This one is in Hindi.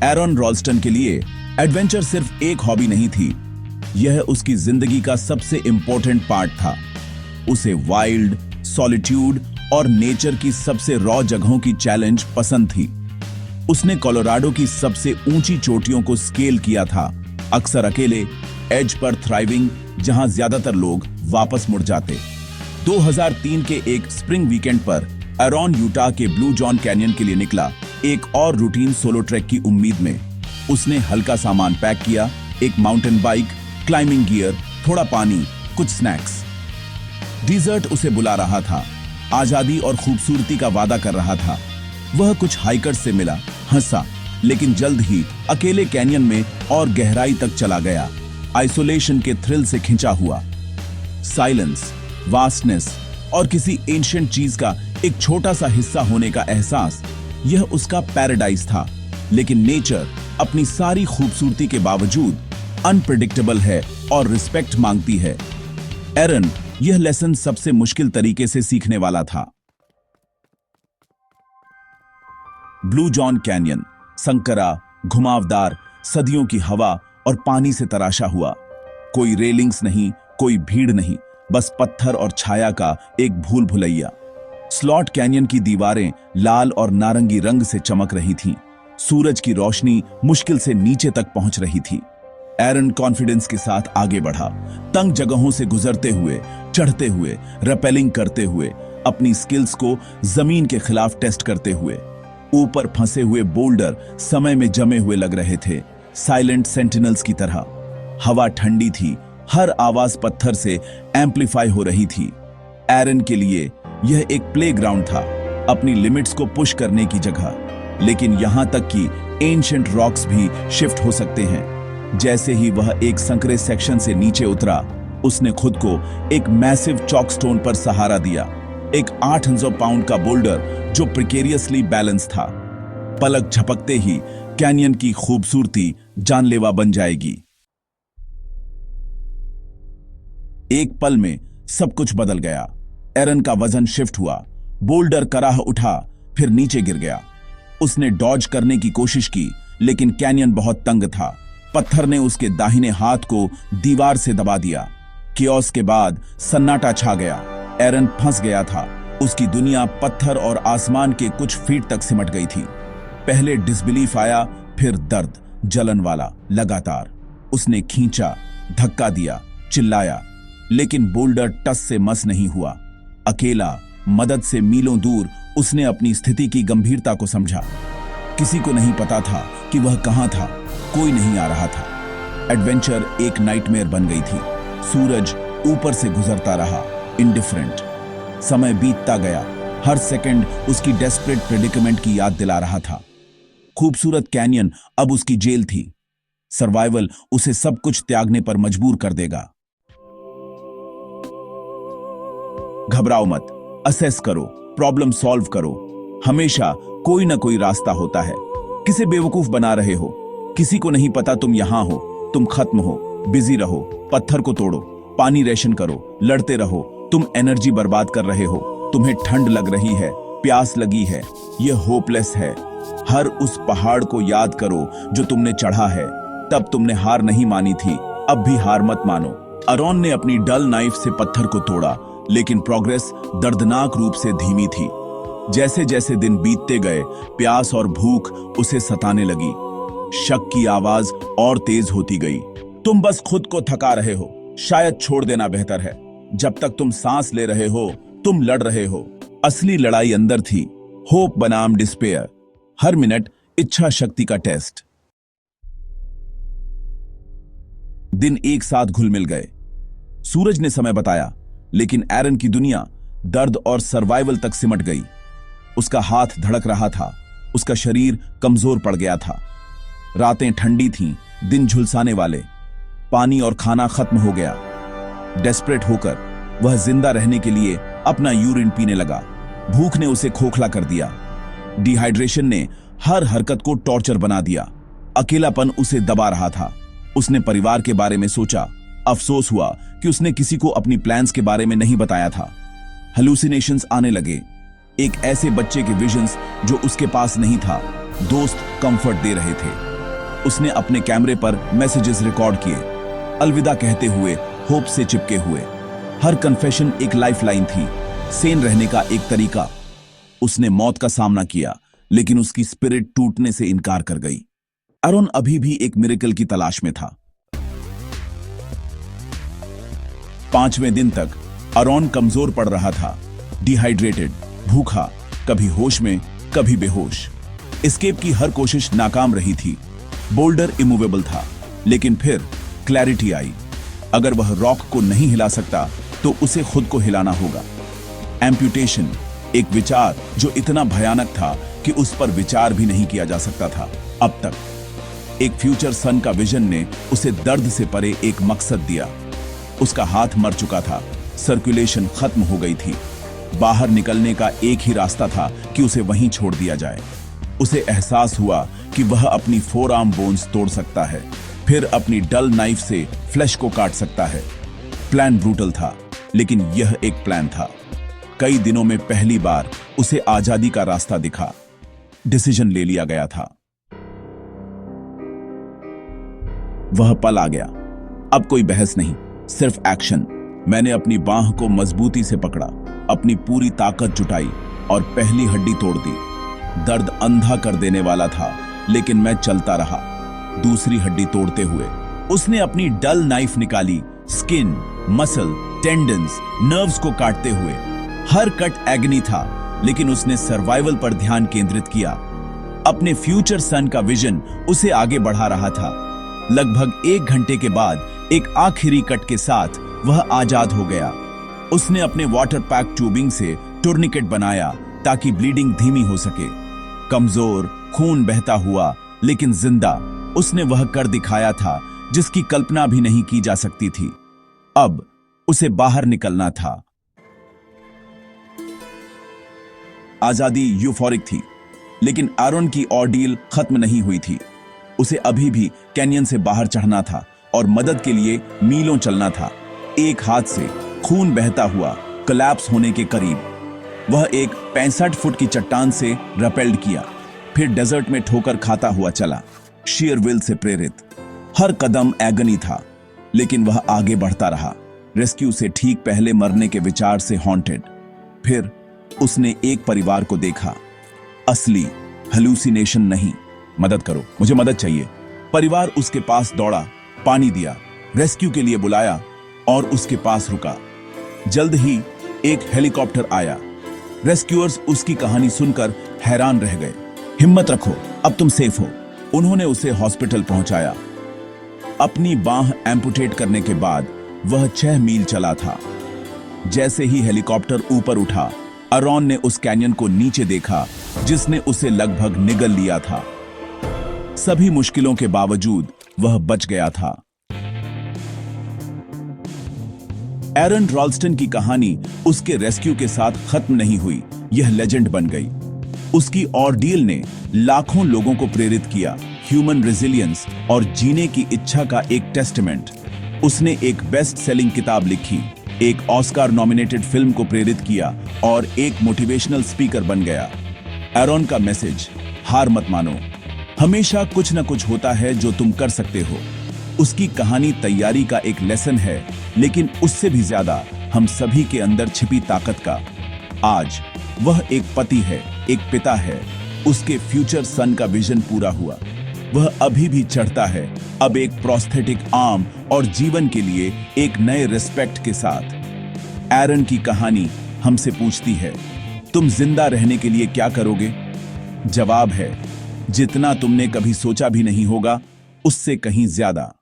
एरन रॉल्स्टन के लिए एडवेंचर सिर्फ एक हॉबी नहीं थी, यह उसकी जिंदगी का सबसे इंपॉर्टेंट पार्ट था। उसे वाइल्ड, सॉलिट्यूड और नेचर की सबसे रॉ जगहों की चैलेंज पसंद थी। उसने कोलोराडो की सबसे ऊंची चोटियों को स्केल किया था, अक्सर अकेले, एज पर थ्राइविंग, जहां ज्यादातर लोग वापस मुड़ जाते। 2003 के एक स्प्रिंग वीकेंड पर एरॉन यूटा के ब्लू जॉन कैनियन के लिए निकला, एक और रूटीन सोलो ट्रैक की उम्मीद में। उसने हल्का सामान पैक किया, एक माउंटेन बाइक, क्लाइंबिंग गियर, थोड़ा पानी, कुछ स्नैक्स। डिजर्ट उसे बुला रहा था, आजादी और खूबसूरती का वादा कर रहा था। वह कुछ हाइकर्स से मिला, हंसा, लेकिन जल्द ही अकेले कैनियन में और गहराई तक चला गया, आइसोलेशन के थ्रिल से खिंचा हुआ। साइलेंस, वास्टनेस और किसी एंशिएंट चीज का एक छोटा सा हिस्सा होने का एहसास, यह उसका पैराडाइज था। लेकिन नेचर अपनी सारी खूबसूरती के बावजूद अनप्रेडिक्टेबल है और रिस्पेक्ट मांगती है। एरन यह लेसन सबसे मुश्किल तरीके से सीखने वाला था। ब्लू जॉन कैनियन संकरा, घुमावदार, सदियों की हवा और पानी से तराशा हुआ। कोई रेलिंग्स नहीं, कोई भीड़ नहीं, बस पत्थर और छाया का एक भूल भुलैया। स्लॉट कैनियन की दीवारें लाल और नारंगी रंग से चमक रही थीं। सूरज की रोशनी मुश्किल से नीचे तक पहुंच रही थी। एरन कॉन्फिडेंस के साथ आगे बढ़ा, तंग जगहों से गुजरते हुए, चढ़ते हुए, रेपेलिंग करते हुए, अपनी स्किल्स को जमीन के खिलाफ टेस्ट करते हुए। ऊपर फंसे हुए बोल्डर समय में जमे हुए लग रहे थे, साइलेंट सेंटिनल्स की तरह। हवा ठंडी थी, हर आवाज पत्थर से एम्पलीफाई हो रही थी। एरन के लिए यह एक प्लेग्राउंड था, अपनी लिमिट्स को पुश करने की जगह। लेकिन यहां तक कि एंशिएंट रॉक्स भी शिफ्ट हो सकते हैं। जैसे ही वह एक संकरे सेक्शन से नीचे उतरा, उसने खुद को एक मैसिव चॉक स्टोन पर सहारा दिया, एक 800 पाउंड का बोल्डर जो प्रिकेरियसली बैलेंस था। पलक झपकते ही कैनियन की खूबसूरती जानलेवा बन जाएगी। एक पल में सब कुछ बदल गया। एरन का वजन शिफ्ट हुआ, बोल्डर कराह उठा, फिर नीचे गिर गया। उसने डॉज करने की कोशिश की, लेकिन कैनियन बहुत तंग था। पत्थर ने उसके दाहिने हाथ को दीवार से दबा दिया। कियोस के बाद सन्नाटा छा गया। एरन फंस गया था। उसकी दुनिया पत्थर और आसमान के कुछ फीट तक सिमट गई थी। पहले डिसबिलीफ आया, फिर दर्द, जलन वाला, लगातार। उसने खींचा, धक्का दिया, चिल्लाया, लेकिन बोल्डर टस से मस नहीं हुआ। अकेला, मदद से मीलों दूर, उसने अपनी स्थिति की गंभीरता को समझा। किसी को नहीं पता था कि वह कहां था, कोई नहीं आ रहा था। एडवेंचर एक नाइटमेयर बन गई थी। सूरज ऊपर से गुजरता रहा, इंडिफरेंट। समय बीतता गया, हर सेकंड उसकी डेस्परेट प्रेडिकमेंट की याद दिला रहा था। खूबसूरत कैनियन अब उसकी जेल थी। सर्वाइवल उसे सब कुछ त्यागने पर मजबूर कर देगा। घबराओ मत, असेस करो, प्रॉब्लम सॉल्व करो। हमेशा कोई ना कोई रास्ता होता है। किसे बेवकूफ बना रहे हो? किसी को नहीं पता तुम यहां हो, तुम खत्म हो। बिजी रहो, पत्थर को तोड़ो, पानी रेशन करो, लड़ते रहो। तुम एनर्जी बर्बाद कर रहे हो। तुम्हें ठंड लग रही है, प्यास लगी है, यह होपलेस है। हर उस पहाड़ को याद करो जो तुमने चढ़ा है। तब तुमने हार नहीं मानी थी, अब भी हार मत मानो। एरॉन ने अपनी डल नाइफ से पत्थर को तोड़ा, लेकिन प्रोग्रेस दर्दनाक रूप से धीमी थी। जैसे जैसे दिन बीतते गए, प्यास और भूख उसे सताने लगी। शक की आवाज और तेज होती गई। तुम बस खुद को थका रहे हो, शायद छोड़ देना बेहतर है। जब तक तुम सांस ले रहे हो, तुम लड़ रहे हो। असली लड़ाई अंदर थी, होप बनाम डिस्पेयर। हर मिनट इच्छा शक्ति का टेस्ट। दिन एक साथ घुल मिल गए। सूरज ने समय बताया, लेकिन एरन की दुनिया दर्द और सर्वाइवल तक सिमट गई। उसका हाथ धड़क रहा था, उसका शरीर कमजोर पड़ गया था। रातें ठंडी थीं, दिन झुलसाने वाले। पानी और खाना खत्म हो गया। डेस्परेट होकर वह जिंदा रहने के लिए अपना यूरिन पीने लगा। भूख ने उसे खोखला कर दिया। डिहाइड्रेशन ने हर हरकत को टॉर्चर बना दिया। अकेलापन उसे दबा रहा था। उसने परिवार के बारे में सोचा। अफसोस हुआ कि उसने किसी को अपनी प्लान्स के बारे में नहीं बताया था। हेलुसिनेशंस आने लगे, एक ऐसे बच्चे के विजन्स जो उसके पास नहीं था। दोस्त कंफर्ट दे रहे थे, उसने अपने कैमरे पर मैसेजेस रिकॉर्ड किए, अलविदा कहते हुए, होप से चिपके हुए। हर कन्फेशन एक लाइफलाइन थी, सेन रहने का एक तरीका। उसने मौत का सामना किया, लेकिन उसकी स्पिरिट टूटने से इनकार कर गई। एरॉन अभी भी एक मिरेकल की तलाश में था। 5वें दिन तक एरॉन कमजोर पड़ रहा था, डिहाइड्रेटेड, भूखा, कभी होश में, कभी बेहोश। एस्केप की हर कोशिश नाकाम रही थी। बोल्डर इमूवेबल था, लेकिन फिर क्लैरिटी आई। अगर वह रॉक को नहीं हिला सकता तो उसे खुद को हिलाना होगा। एम्प्यूटेशन, एक विचार जो इतना भयानक था कि उस पर विचार भी नहीं किया जा सकता था अब तक। एक फ्यूचर सन का विजन ने उसे दर्द से परे एक मकसद दिया। उसका हाथ मर चुका था, सर्कुलेशन खत्म हो गई थी। बाहर निकलने का एक ही रास्ता था कि उसे वहीं छोड़ दिया जाए। उसे एहसास हुआ कि वह अपनी फोरआर्म बोन्स तोड़ सकता है, फिर अपनी डल नाइफ से फ्लैश को काट सकता है। प्लान ब्रूटल था, लेकिन यह एक प्लान था। कई दिनों में पहली बार उसे आजादी का रास्ता दिखा। डिसीजन ले लिया गया था। वह पल आ गया। अब कोई बहस नहीं, सिर्फ एक्शन। मैंने अपनी बांह को मजबूती से पकड़ा, अपनी पूरी ताकत जुटाई और पहली हड्डी तोड़ दी। दर्द अंधा कर देने वाला था, लेकिन मैं चलता रहा, दूसरी हड्डी तोड़ते हुए। उसने अपनी डल नाइफ निकाली, स्किन, मसल, टेंडन्स, नर्व्स को काटते हुए। हर कट एग्नी था, लेकिन उसने सर्वाइवल पर ध्यान केंद्रित किया। अपने फ्यूचर सन का विजन उसे आगे बढ़ा रहा था। लगभग 1 घंटे के बाद एक आखिरी कट के साथ वह आजाद हो गया। उसने अपने वाटर पैक ट्यूबिंग से टूर्निकेट बनाया ताकि ब्लीडिंग धीमी हो सके। कमजोर, खून बहता हुआ, लेकिन जिंदा। उसने वह कर दिखाया था जिसकी कल्पना भी नहीं की जा सकती थी। अब उसे बाहर निकलना था। आजादी यूफोरिक थी, लेकिन एरॉन की ऑर्डील खत्म नहीं हुई थी। उसे अभी भी कैनियन से बाहर चढ़ना था और मदद के लिए मीलों चलना था। एक हाथ से खून बहता हुआ, कोलैप्स होने के करीब। वह एक 65 फुट की चट्टान से रपेल्ड किया, फिर डेजर्ट में ठोकर खाता हुआ चला, शेयर विल से प्रेरित। हर कदम एगनी था, लेकिन वह आगे बढ़ता रहा, रेस्क्यू से ठीक पहले मरने के विचार से हॉन्टेड। फिर उसने एक परिवार को देखा, असली, हेलुसिनेशन नहीं। मदद करो, मुझे मदद चाहिए। परिवार उसके पास दौड़ा, पानी दिया, रेस्क्यू के लिए बुलाया और उसके पास रुका। जल्द ही एक हेलीकॉप्टर आया। रेस्क्यूअर्स उसकी कहानी सुनकर हैरान रह गए। हिम्मत रखो, अब तुम सेफ हो। उन्होंने उसे हॉस्पिटल पहुंचाया। अपनी बांह एम्पुटेट करने के बाद वह 6 मील चला था। जैसे ही हेलीकॉप्टर ऊपर उठा, एरॉन ने उस कैनियन को नीचे देखा जिसने उसे लगभग निगल लिया था। सभी मुश्किलों के बावजूद वह बच गया था। एरन रॉल्स्टन की कहानी उसके रेस्क्यू के साथ खत्म नहीं हुई, यह लेजेंड बन गई। उसकी ऑर्डील ने लाखों लोगों को प्रेरित किया, ह्यूमन रेजिलियंस और जीने की इच्छा का एक टेस्टमेंट। उसने एक बेस्ट सेलिंग किताब लिखी, एक ऑस्कार नॉमिनेटेड फिल्म को प्रेरित किया और एक मोटिवेशनल स्पीकर बन गया। एरॉन का मैसेज, हार मत मानो, हमेशा कुछ न कुछ होता है जो तुम कर सकते हो। उसकी कहानी तैयारी का एक लेसन है, लेकिन उससे भी ज्यादा हम सभी के अंदर छिपी ताकत का। आज वह एक पति है, एक पिता है। उसके फ्यूचर सन का विजन पूरा हुआ। वह अभी भी चढ़ता है, अब एक प्रोस्थेटिक आर्म और जीवन के लिए एक नए रिस्पेक्ट के साथ। एरन की कहानी हमसे पूछती है, तुम जिंदा रहने के लिए क्या करोगे? जवाब है, जितना तुमने कभी सोचा भी नहीं होगा, उससे कहीं ज्यादा।